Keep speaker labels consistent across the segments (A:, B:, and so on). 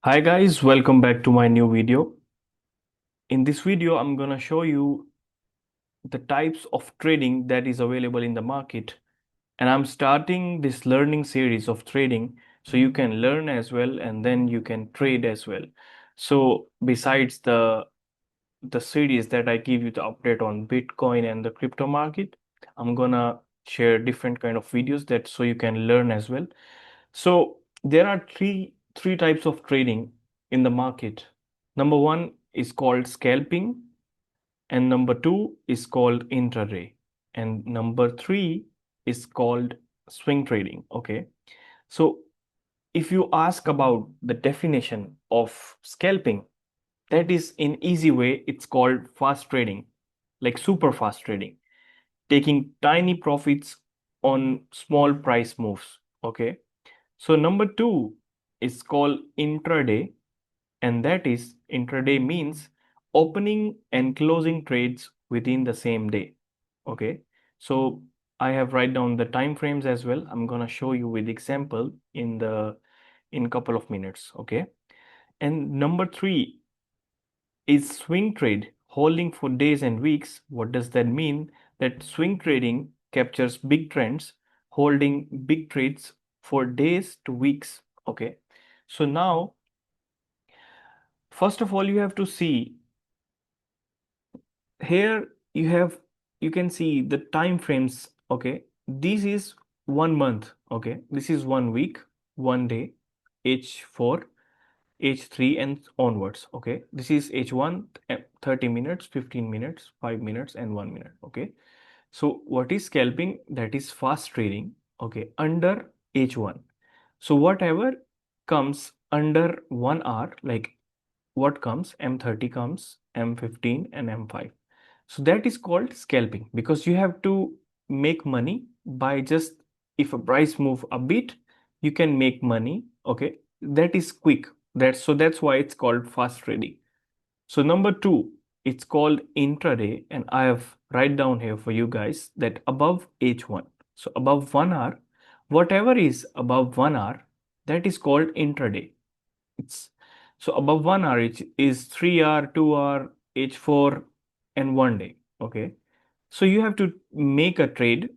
A: Hi guys, welcome back to my new video. In this video, I'm gonna show you the types of trading that is available in the market. And I'm starting this learning series of trading so you can learn as well and then you can trade as well. So besides the series that I give you the update on Bitcoin and the crypto market, I'm gonna share different kind of videos that so you can learn as well. So there are three types of trading in the market. Number one is called scalping, and number two is called intraday, and number three is called swing trading. Okay, so if you ask about the definition of scalping, that is in easy way, it's called fast trading, like super fast trading, taking tiny profits on small price moves. Okay, so number two is called intraday, and that is intraday means opening and closing trades within the same day. Okay, so I have write down the time frames as well. I'm gonna show you with example in couple of minutes. Okay, and number three is swing trade, holding for days and weeks. What does that mean? That swing trading captures big trends, holding big trades for days to weeks. Okay, so now first of all you have to see here, you can see the time frames. Okay, this is 1 month. Okay, this is 1 week, 1 day, h4, h3 and onwards. Okay, this is h1, 30 minutes, 15 minutes, 5 minutes and 1 minute. Okay, so what is scalping? That is fast trading. Okay, under h1. So whatever comes under 1 hour, like what comes, m30 comes, m15 and m5. So that is called scalping, because you have to make money by just, if a price move a bit, you can make money. Okay, that is quick. That's why it's called fast trading. So number two, it's called intraday, and I have write down here for you guys that above h1. So above 1 hour, whatever is above 1 hour, that is called intraday. It's so above 1 hour is 3 hour, 2 hour, h4 and 1 day. Okay, so you have to make a trade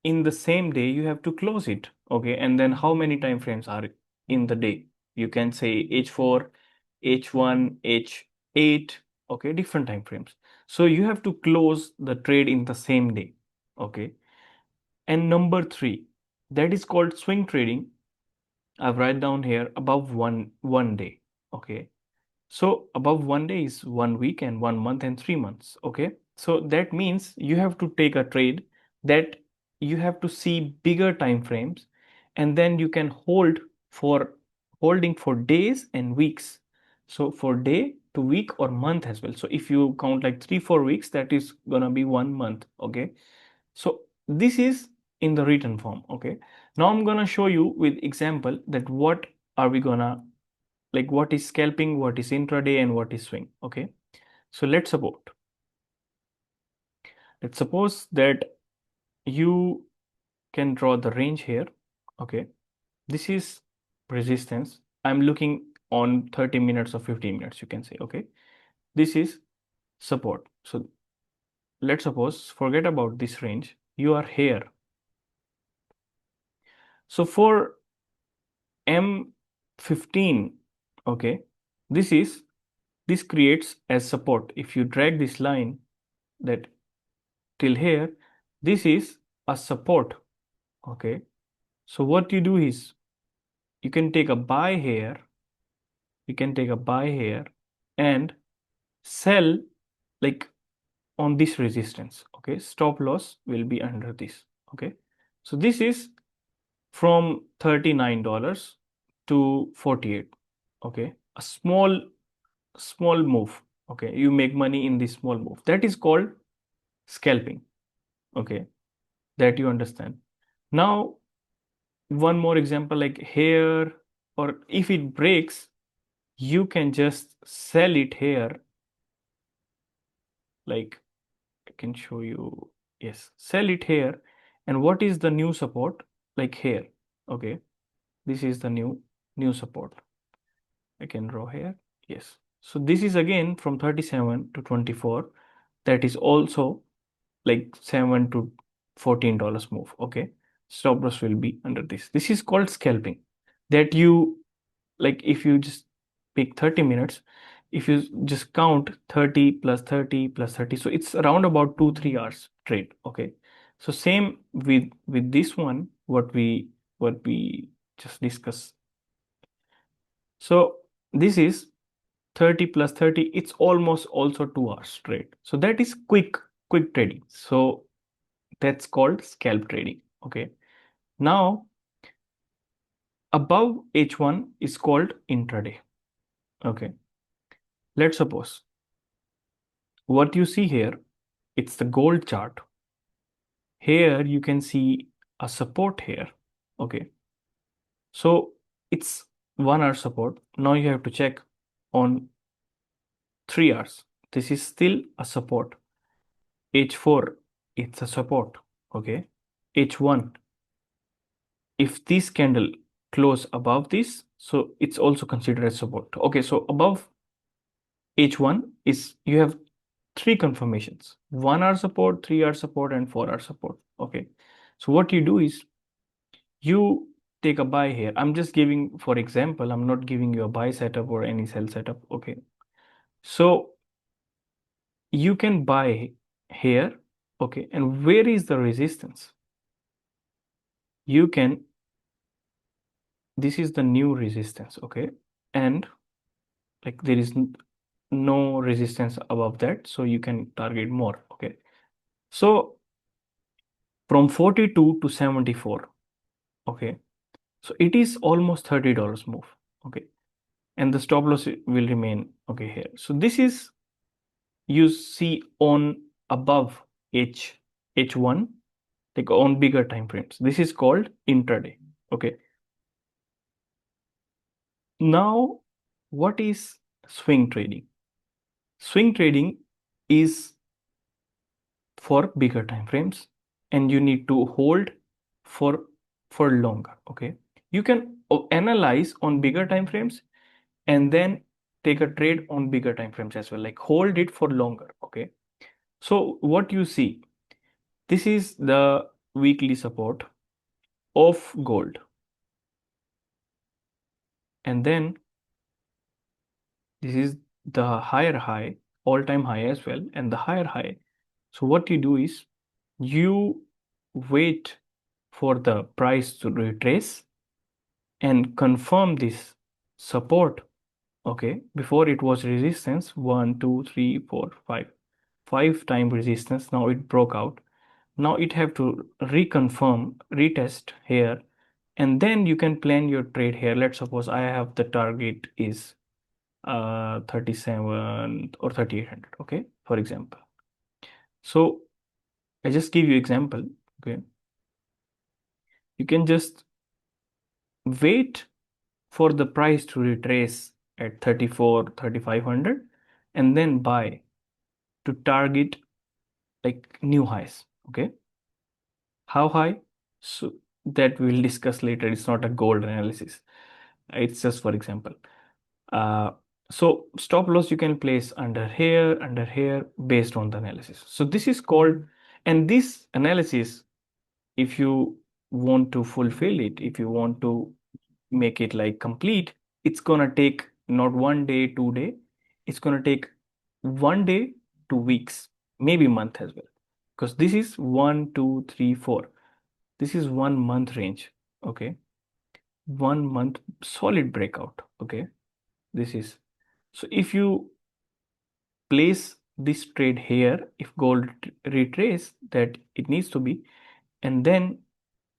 A: in the same day, you have to close it. Okay, and then how many time frames are in the day? You can say h4, h1, h8. Okay, different time frames. So you have to close the trade in the same day. Okay, and number three, that is called swing trading. I've write down here above one day. Okay, so above 1 day is 1 week and 1 month and 3 months. Okay. So that means you have to take a trade that you have to see bigger time frames, and then you can for holding for days and weeks. So for day to week or month as well. So if you count like 3 4 weeks, that is gonna be 1 month. Okay. So this is in the written form. Okay. Now I'm gonna show you with example that what are we gonna, like what is scalping, what is intraday and what is swing. Okay, so let's suppose that you can draw the range here. Okay, this is resistance. I'm looking on 30 minutes or 15 minutes, you can say. Okay, this is support. So let's suppose, forget about this range, you are here. So for m15, okay, this creates as support. If you drag this line that till here, this is a support. Okay, so what you do is you can take a buy here, you can take a buy here and sell like on this resistance. Okay, stop loss will be under this. Okay, so this is from $39 to 48. Okay, a small move. Okay, you make money in this small move, that is called scalping. Okay, that you understand. Now one more example, like here, or if it breaks, you can just sell it here. Like I can show you, yes, sell it here. And what is the new support? Like here. Okay, this is the new support. I can draw here. Yes. So this is again from 37 to 24. That is also like 7 to $14 move. Okay. Stop loss will be under this. This is called scalping. That you like if you just pick 30 minutes, if you just count 30 plus 30 plus 30, so it's around about 2-3 hours trade. Okay. So same with this one, what we just discussed. So this is 30 plus 30, it's almost also 2 hours trade. So that is quick trading. So that's called scalp trading. Okay. Now above H1 is called intraday. Okay. Let's suppose what you see here, it's the gold chart. Here you can see a support here. Okay. So it's 1 hour support. Now you have to check on 3 hours. This is still a support. H4, it's a support. Okay. H1, if this candle close above this, so it's also considered as support. Okay. So above H1 is you have three confirmations: 1 hour support, 3 hour support, and 4 hour support. Okay. So what you do is you take a buy here. I'm just giving for example, I'm not giving you a buy setup or any sell setup. Okay. So you can buy here. Okay. And where is the resistance? You can, this is the new resistance. Okay. And like there is no resistance above that. So you can target more. Okay. So from 42 to 74. Okay. So it is almost $30 move. Okay. And the stop loss will remain okay here. So this is you see on above H1, like on bigger time frames. This is called intraday. Okay. Now, what is swing trading? Swing trading is for bigger time frames, and you need to hold for longer. Okay. You can analyze on bigger time frames and then take a trade on bigger time frames as well, like hold it for longer. Okay. So what you see, this is the weekly support of gold, and then this is the higher high, all-time high as well, and the higher high. So what you do is you wait for the price to retrace and confirm this support. Okay, before it was resistance, 1 2 3 4 5 resistance. Now it broke out. Now it have to reconfirm, retest here, and then you can plan your trade here. Let's suppose I have the target is 37 or 3800. Okay, for example. So I just give you example. Okay, you can just wait for the price to retrace at 34 3500 and then buy to target like new highs. Okay, how high? So that we'll discuss later. It's not a gold analysis. It's just for example. Uh, so stop loss you can place under here based on the analysis. So this is called, and this analysis, if you want to fulfill it, if you want to make it like complete, it's gonna take not 1 day, 2 day. It's gonna take 1 day, 2 weeks, maybe month as well. Because this is 1 2 3 4. This is 1 month range. Okay. 1 month solid breakout. Okay. This is, so if you place this trade here, if gold retrace that it needs to be, and then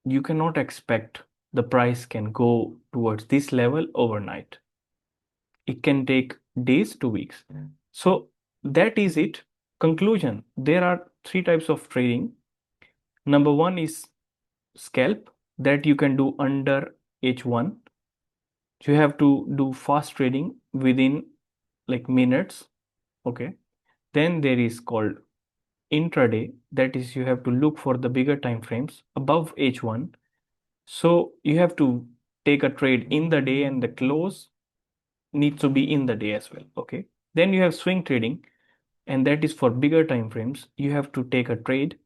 A: you cannot expect the price can go towards this level overnight. It can take days to weeks. So that is it. Conclusion, there are three types of trading. Number one is scalp, that you can do under H1. You have to do fast trading within like minutes. Okay. Then there is called intraday, that is you have to look for the bigger time frames above H1. So you have to take a trade in the day and the close needs to be in the day as well. Okay. Then you have swing trading, and that is for bigger time frames. You have to take a trade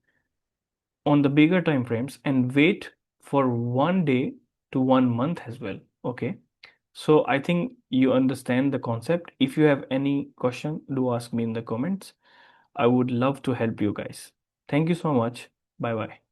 A: on the bigger time frames and wait for 1 day to 1 month as well. Okay. So I think you understand the concept. If you have any question, do ask me in the comments. I would love to help you guys. Thank you so much. Bye bye.